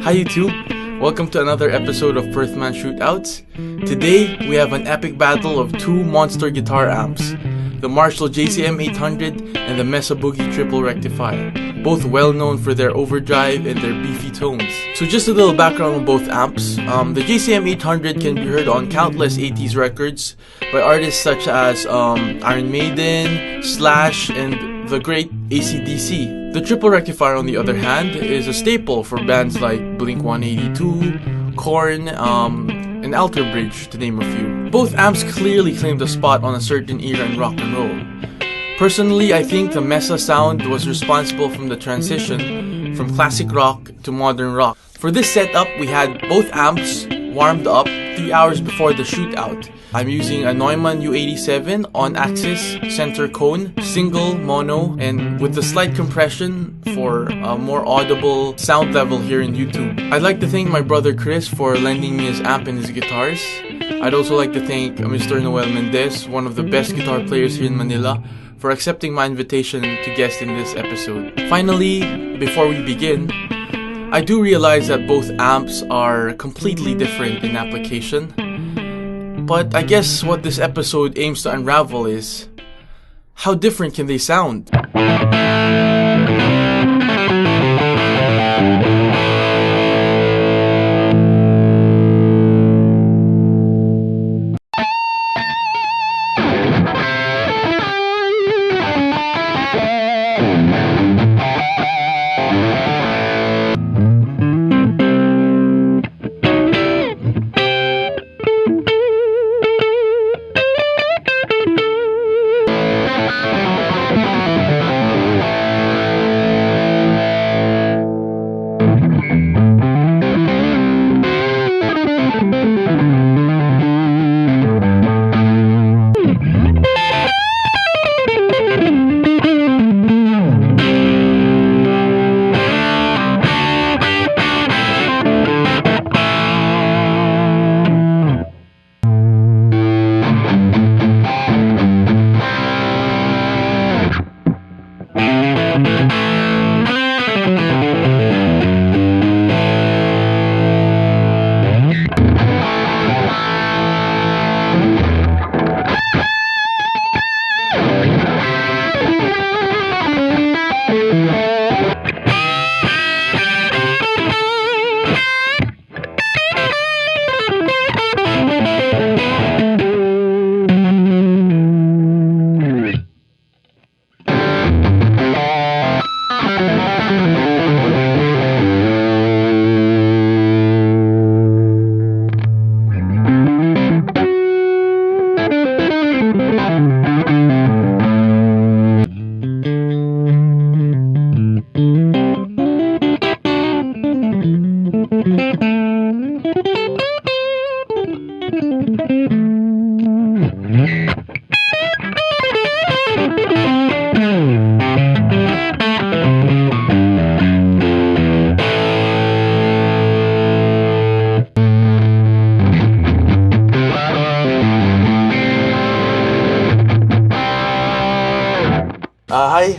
Hi YouTube, welcome to another episode of Perthman Shootouts. Today, we have an epic battle of two monster guitar amps, the Marshall JCM 800 and the Mesa Boogie Triple Rectifier, both well known for their overdrive and their beefy tones. So just a little background on both amps. The JCM 800 can be heard on countless 80s records by artists such as Iron Maiden, Slash, and the great AC/DC. The Triple Rectifier, on the other hand, is a staple for bands like Blink-182, Korn, and Alter Bridge, to name a few. Both amps clearly claimed a spot on a certain era in rock and roll. Personally, I think the Mesa sound was responsible from the transition from classic rock to modern rock. For this setup, we had both amps warmed up 3 hours before the shootout. I'm using a Neumann U87 on-axis center cone, single, mono, and with a slight compression for a more audible sound level here in YouTube. I'd like to thank my brother Chris for lending me his amp and his guitars. I'd also like to thank Mr. Noel Mendez, one of the best guitar players here in Manila, for accepting my invitation to guest in this episode. Finally, before we begin, I do realize that both amps are completely different in application. But I guess what this episode aims to unravel is, how different can they sound?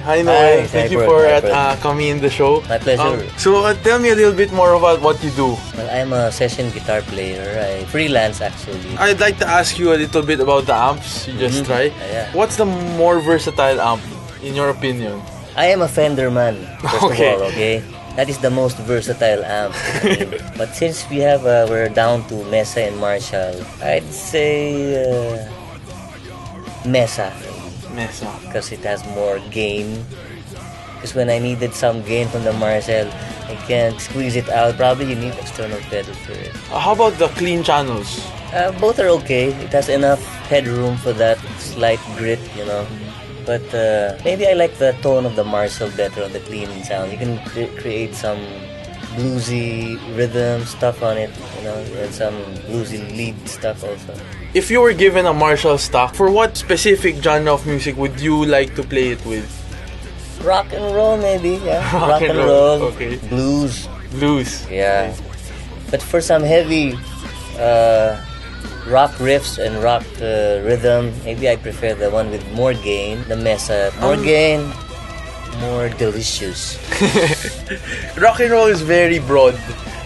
Hi Noel. Thank you for coming in the show. My pleasure. So tell me a little bit more about what you do. Well, I'm a session guitar player. I freelance actually. I'd like to ask you a little bit about the amps you just tried. Yeah. What's the more versatile amp, in your opinion? I am a Fender man, first of all, okay? That is the most versatile amp. But since we're down to Mesa and Marshall, I'd say Mesa. Because it has more gain. Because when I needed some gain from the Marshall, I can't squeeze it out. Probably you need external pedal for it. How about the clean channels? Both are okay. It has enough headroom for that slight grit, you know. But maybe I like the tone of the Marshall better on the clean sound. You can create some bluesy rhythm stuff on it, you know, and some bluesy lead stuff also. If you were given a Marshall stock, for what specific genre of music would you like to play it with? Rock and roll, maybe, yeah. Rock and roll. Okay. Blues. Yeah. Okay. But for some heavy rock riffs and rock rhythm, maybe I prefer the one with more gain, the Mesa. More gain, more delicious. Rock and roll is very broad.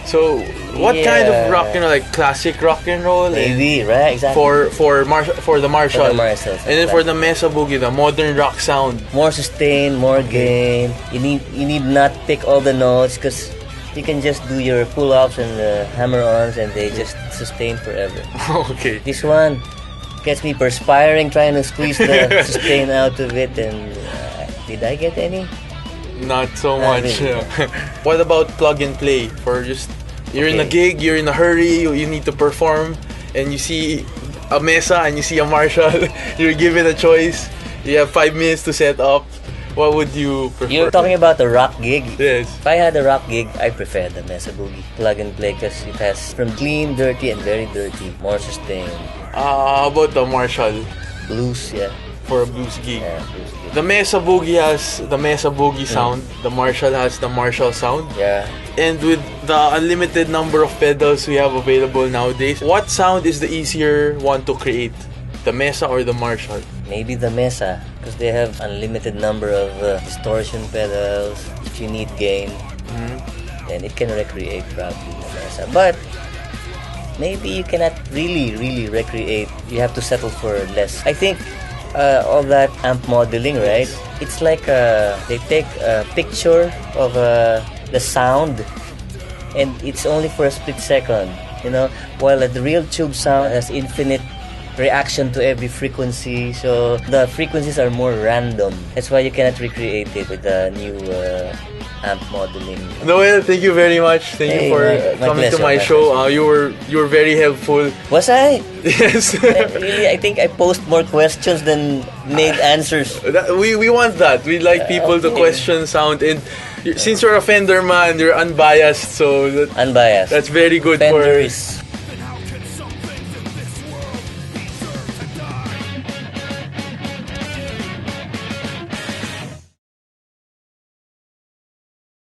So, what kind of Yeah. rock and roll, like classic rock and roll? Maybe, right? Exactly. For the Marshall. For the Marshalls, And then for the Mesa Boogie, the modern rock sound. more sustain, more gain. You need not pick all the notes because you can just do your pull-ups and hammer-ons and they just sustain forever. Okay. This one gets me perspiring trying to squeeze the sustain out of it, and did I get any? Not so Not much. really. What about plug and play? For just you're in a Okay. gig, you're in a hurry, you need to perform, and you see a Mesa and you see a Marshall. You're given a choice. You have 5 minutes to set up. What would you prefer? You're talking about the rock gig. Yes. If I had a rock gig, I prefer the Mesa Boogie plug and play because it has from clean, dirty, and very dirty, more sustain. How about the Marshall Blues, yeah. for a blues gig? Yeah, blues gig. The Mesa Boogie has the Mesa Boogie sound. The Marshall has the Marshall sound. Yeah. And with the unlimited number of pedals we have available nowadays, what sound is the easier one to create? The Mesa or the Marshall? Maybe the Mesa because they have unlimited number of distortion pedals. If you need gain, then it can recreate probably the Mesa. But maybe you cannot really recreate. You have to settle for less. I think all that amp modeling, right? It's like they take a picture of the sound and it's only for a split second, you know, while the real tube sound has infinite reaction to every frequency, so the frequencies are more random. That's why you cannot recreate it with the new amp modeling. Noel, thank you very much. Thank you for my coming to pleasure, my my show. pleasure. You were very helpful. Was I? Yes. Really, I think I posed more questions than made answers. We want that. We'd like people to okay. question sound, and since you're a Fender man, you're unbiased, so Unbiased. that's very good Fender for is